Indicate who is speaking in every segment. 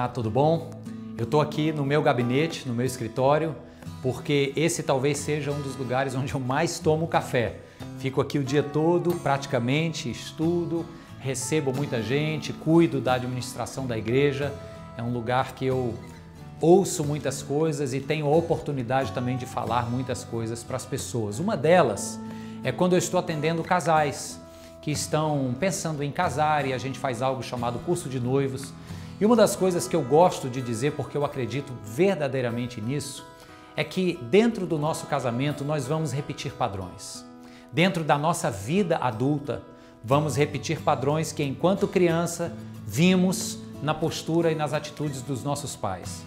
Speaker 1: Olá, tudo bom? Eu estou aqui no meu gabinete, no meu escritório, porque esse talvez seja um dos lugares onde eu mais tomo café. Fico aqui o dia todo, praticamente, estudo, recebo muita gente, cuido da administração da igreja. É um lugar que eu ouço muitas coisas e tenho a oportunidade também de falar muitas coisas para as pessoas. Uma delas é quando eu estou atendendo casais que estão pensando em casar e a gente faz algo chamado curso de noivos. E uma das coisas que eu gosto de dizer, porque eu acredito verdadeiramente nisso, é que dentro do nosso casamento nós vamos repetir padrões. Dentro da nossa vida adulta, vamos repetir padrões que enquanto criança vimos na postura e nas atitudes dos nossos pais.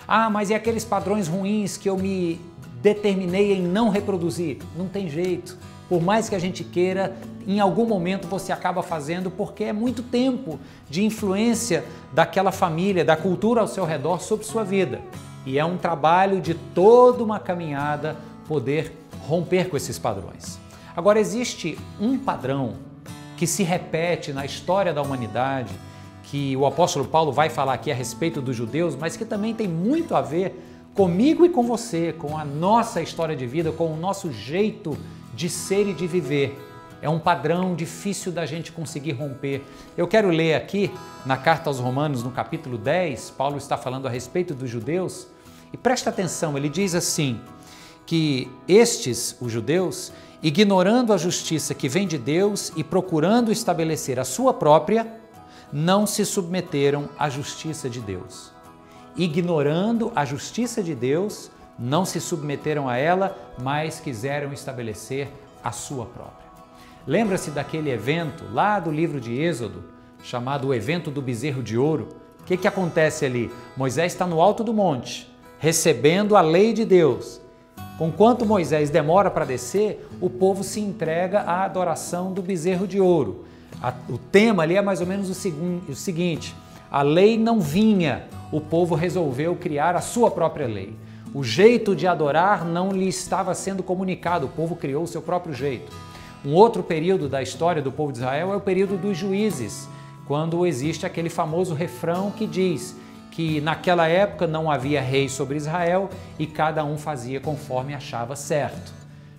Speaker 1: Ah, mas e aqueles padrões ruins que eu me determinei em não reproduzir? Não tem jeito. Por mais que a gente queira, em algum momento você acaba fazendo porque é muito tempo de influência daquela família, da cultura ao seu redor sobre sua vida. E é um trabalho de toda uma caminhada poder romper com esses padrões. Agora, existe um padrão que se repete na história da humanidade, que o apóstolo Paulo vai falar aqui a respeito dos judeus, mas que também tem muito a ver comigo e com você, com a nossa história de vida, com o nosso jeito de ser e de viver. É um padrão difícil da gente conseguir romper. Eu quero ler aqui na carta aos Romanos, no capítulo 10, Paulo está falando a respeito dos judeus, e presta atenção, ele diz assim, que estes, os judeus, ignorando a justiça que vem de Deus e procurando estabelecer a sua própria, não se submeteram à justiça de Deus. Ignorando a justiça de Deus, não se submeteram a ela, mas quiseram estabelecer a sua própria. Lembra-se daquele evento lá do livro de Êxodo, chamado o evento do bezerro de ouro? O que acontece ali? Moisés está no alto do monte, recebendo a lei de Deus. Conquanto Moisés demora para descer, o povo se entrega à adoração do bezerro de ouro. O tema ali é mais ou menos o seguinte: a lei não vinha, o povo resolveu criar a sua própria lei. O jeito de adorar não lhe estava sendo comunicado, o povo criou o seu próprio jeito. Um outro período da história do povo de Israel é o período dos juízes, quando existe aquele famoso refrão que diz que naquela época não havia rei sobre Israel e cada um fazia conforme achava certo.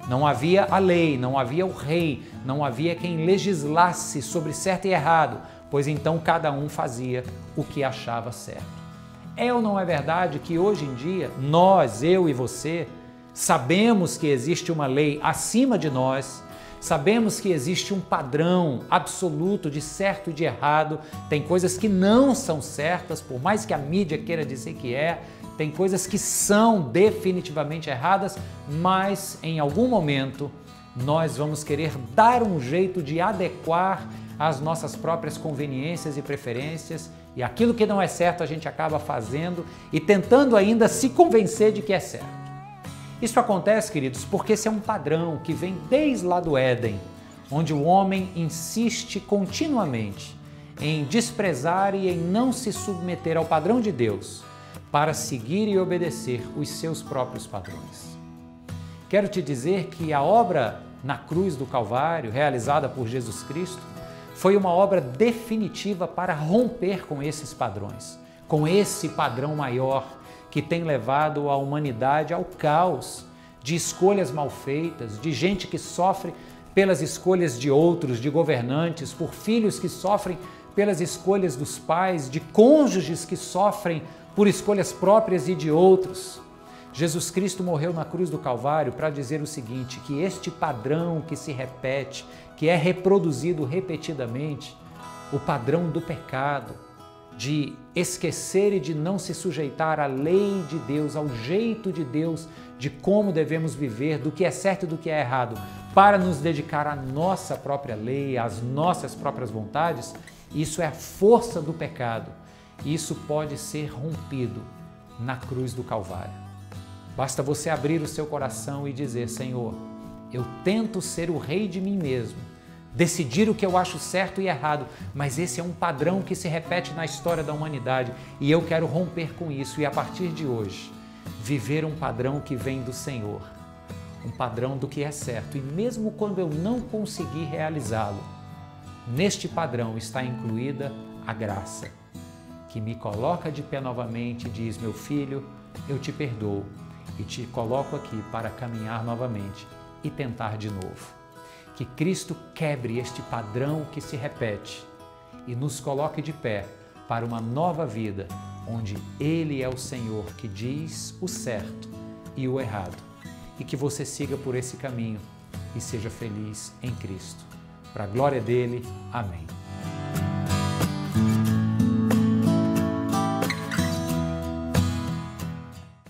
Speaker 1: Não havia a lei, não havia o rei, não havia quem legislasse sobre certo e errado, pois então cada um fazia o que achava certo. É ou não é verdade que hoje em dia, nós, eu e você, sabemos que existe uma lei acima de nós, sabemos que existe um padrão absoluto de certo e de errado, tem coisas que não são certas, por mais que a mídia queira dizer que é, tem coisas que são definitivamente erradas, mas em algum momento nós vamos querer dar um jeito de adequar às nossas próprias conveniências e preferências, e aquilo que não é certo a gente acaba fazendo e tentando ainda se convencer de que é certo. Isso acontece, queridos, porque esse é um padrão que vem desde lá do Éden, onde o homem insiste continuamente em desprezar e em não se submeter ao padrão de Deus para seguir e obedecer os seus próprios padrões. Quero te dizer que a obra na cruz do Calvário, realizada por Jesus Cristo, foi uma obra definitiva para romper com esses padrões, com esse padrão maior que tem levado a humanidade ao caos de escolhas mal feitas, de gente que sofre pelas escolhas de outros, de governantes, por filhos que sofrem pelas escolhas dos pais, de cônjuges que sofrem por escolhas próprias e de outros. Jesus Cristo morreu na cruz do Calvário para dizer o seguinte, que este padrão que se repete, que é reproduzido repetidamente, o padrão do pecado, de esquecer e de não se sujeitar à lei de Deus, ao jeito de Deus, de como devemos viver, do que é certo e do que é errado, para nos dedicar à nossa própria lei, às nossas próprias vontades, isso é a força do pecado. Isso pode ser rompido na cruz do Calvário. Basta você abrir o seu coração e dizer, Senhor, eu tento ser o rei de mim mesmo, decidir o que eu acho certo e errado, mas esse é um padrão que se repete na história da humanidade e eu quero romper com isso e a partir de hoje, viver um padrão que vem do Senhor, um padrão do que é certo e mesmo quando eu não conseguir realizá-lo, neste padrão está incluída a graça. que me coloca de pé novamente e diz: meu filho, eu te perdoo e te coloco aqui para caminhar novamente e tentar de novo. Que Cristo quebre este padrão que se repete e nos coloque de pé para uma nova vida, onde Ele é o Senhor que diz o certo e o errado, e que você siga por esse caminho e seja feliz em Cristo. Para a glória dele, amém.